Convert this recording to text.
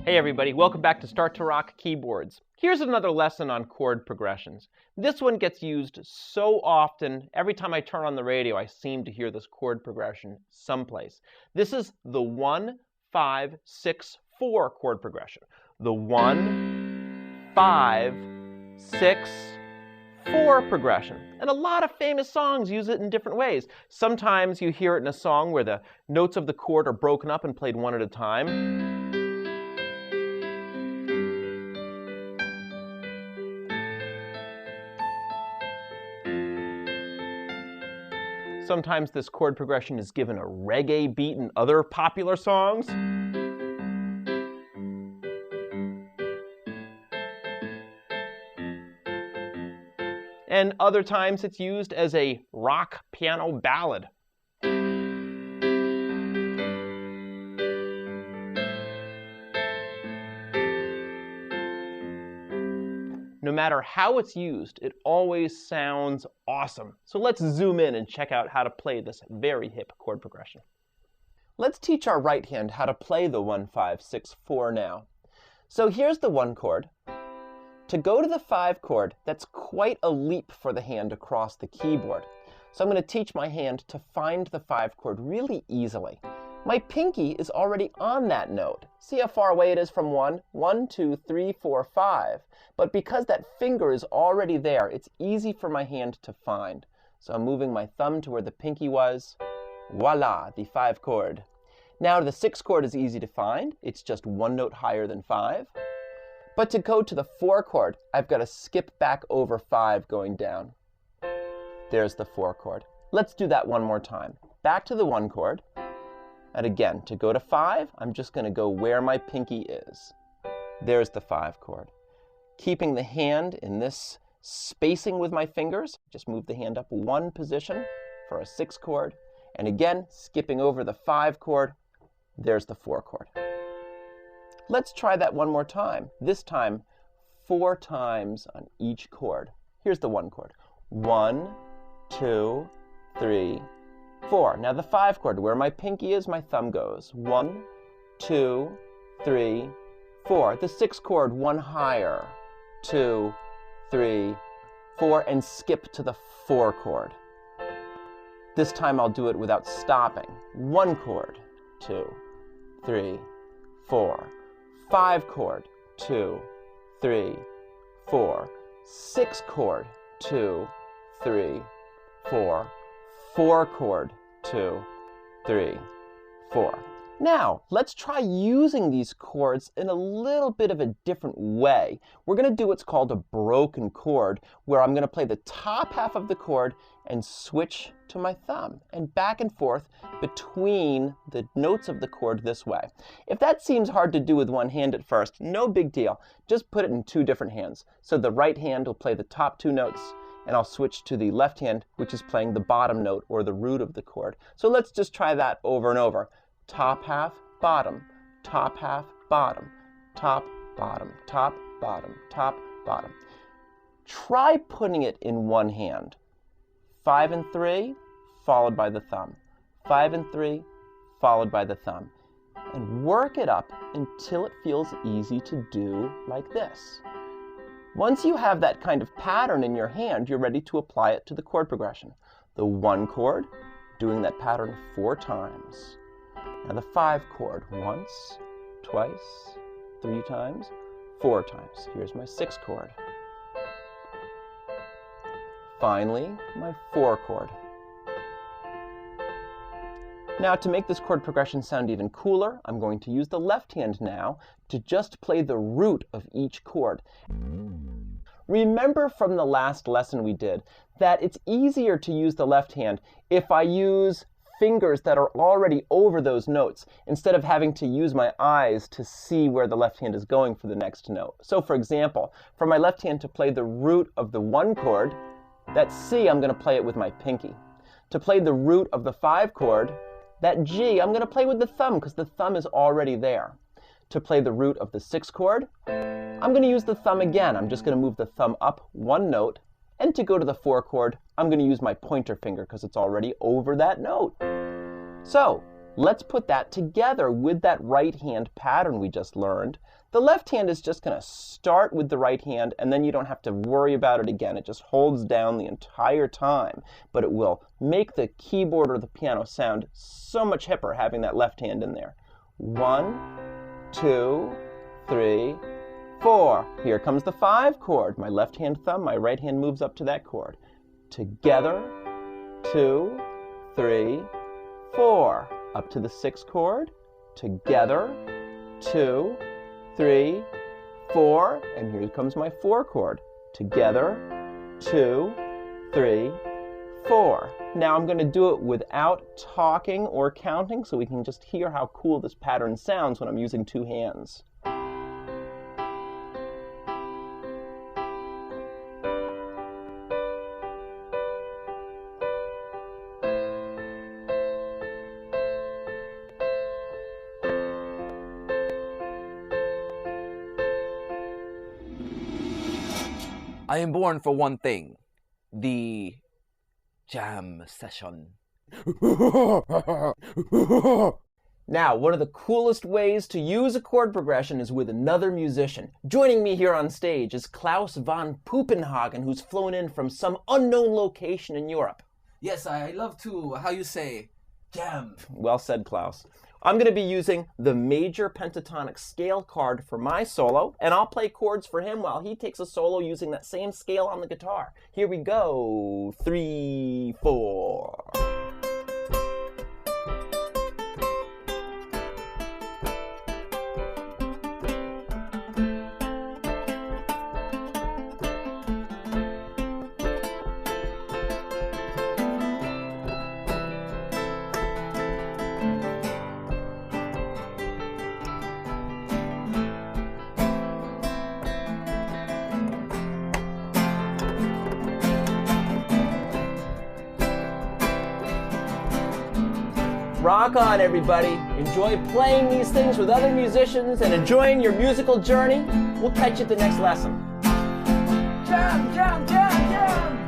Hey everybody, welcome back to Start to Rock Keyboards. Here's another lesson on chord progressions. This one gets used so often, every time I turn on the radio I seem to hear this chord progression someplace. This is the 1, 5, 6, 4 chord progression. The 1, 5, 6, 4 progression. And a lot of famous songs use it in different ways. Sometimes you hear it in a song where the notes of the chord are broken up and played one at a time. Sometimes this chord progression is given a reggae beat in other popular songs. And other times it's used as a rock piano ballad. No matter how it's used, it always sounds awesome. So let's zoom in and check out how to play this very hip chord progression. Let's teach our right hand how to play the 1, 5, 6, 4 now. So here's the 1 chord. To go to the 5 chord, that's quite a leap for the hand across the keyboard. So I'm going to teach my hand to find the 5 chord really easily. My pinky is already on that note. See how far away it is from 1? 1, 2, 3, 4, 5. But because that finger is already there, it's easy for my hand to find. So I'm moving my thumb to where the pinky was. Voila, the 5 chord. Now the 6 chord is easy to find. It's just 1 note higher than 5. But to go to the 4 chord, I've got to skip back over 5 going down. There's the 4 chord. Let's do that one more time. Back to the 1 chord. And again, to go to 5, I'm just going to go where my pinky is. There's the 5 chord. Keeping the hand in this spacing with my fingers, just move the hand up 1 position for a 6 chord. And again, skipping over the 5 chord, there's the 4 chord. Let's try that one more time. This time, 4 times on each chord. Here's the 1 chord. 1, 2, 3, 4. Now the 5 chord, where my pinky is, my thumb goes. 1, 2, 3, 4. The 6 chord, 1 higher. 2, 3, 4, and skip to the 4 chord. This time I'll do it without stopping. 1 chord, 2, 3, 4. 5 chord, 2, 3, 4. 6 chord, 2, 3, 4. 4 chord, 2, 3, 4. Now, let's try using these chords in a little bit of a different way. We're going to do what's called a broken chord, where I'm going to play the top half of the chord and switch to my thumb, and back and forth between the notes of the chord this way. If that seems hard to do with one hand at first, no big deal. Just put it in 2 different hands. So the right hand will play the top 2 notes, and I'll switch to the left hand, which is playing the bottom note or the root of the chord. So let's just try that over and over. Top half, bottom, top half, bottom, top, bottom, top, bottom, top, bottom. Try putting it in one hand. 5 and 3, followed by the thumb. 5 and 3, followed by the thumb. And work it up until it feels easy to do like this. Once you have that kind of pattern in your hand, you're ready to apply it to the chord progression. The 1 chord, doing that pattern 4 times. Now the 5 chord, once, twice, 3 times, 4 times. Here's my 6 chord. Finally, my 4 chord. Now to make this chord progression sound even cooler, I'm going to use the left hand now to just play the root of each chord. Remember from the last lesson we did that it's easier to use the left hand if I use fingers that are already over those notes instead of having to use my eyes to see where the left hand is going for the next note. So for example, for my left hand to play the root of the 1 chord, that C, I'm going to play it with my pinky. To play the root of the 5 chord, that G, I'm going to play with the thumb because the thumb is already there. To play the root of the 6 chord, I'm going to use the thumb again. I'm just going to move the thumb up 1 note. And to go to the 4 chord, I'm going to use my pointer finger because it's already over that note. So let's put that together with that right hand pattern we just learned. The left hand is just going to start with the right hand, and then you don't have to worry about it again. It just holds down the entire time, but it will make the keyboard or the piano sound so much hipper having that left hand in there. 1, 2, 3, 4. Here comes the 5 chord. My left hand thumb, my right hand moves up to that chord. Together, 2, 3, 4. Up to the 6 chord. Together, 2, 3, 4, and here comes my 4 chord. Together, 2, 3, 4. Now I'm going to do it without talking or counting so we can just hear how cool this pattern sounds when I'm using 2 hands. I am born for one thing, the jam session. Now, one of the coolest ways to use a chord progression is with another musician. Joining me here on stage is Klaus von Puppenhagen, who's flown in from some unknown location in Europe. Yes, I love to, how you say, jam. Well said, Klaus. I'm going to be using the major pentatonic scale card for my solo, and I'll play chords for him while he takes a solo using that same scale on the guitar. Here we go. 3, 4. Rock on, everybody. Enjoy playing these things with other musicians and enjoying your musical journey. We'll catch you at the next lesson. Jam, jam, jam, jam!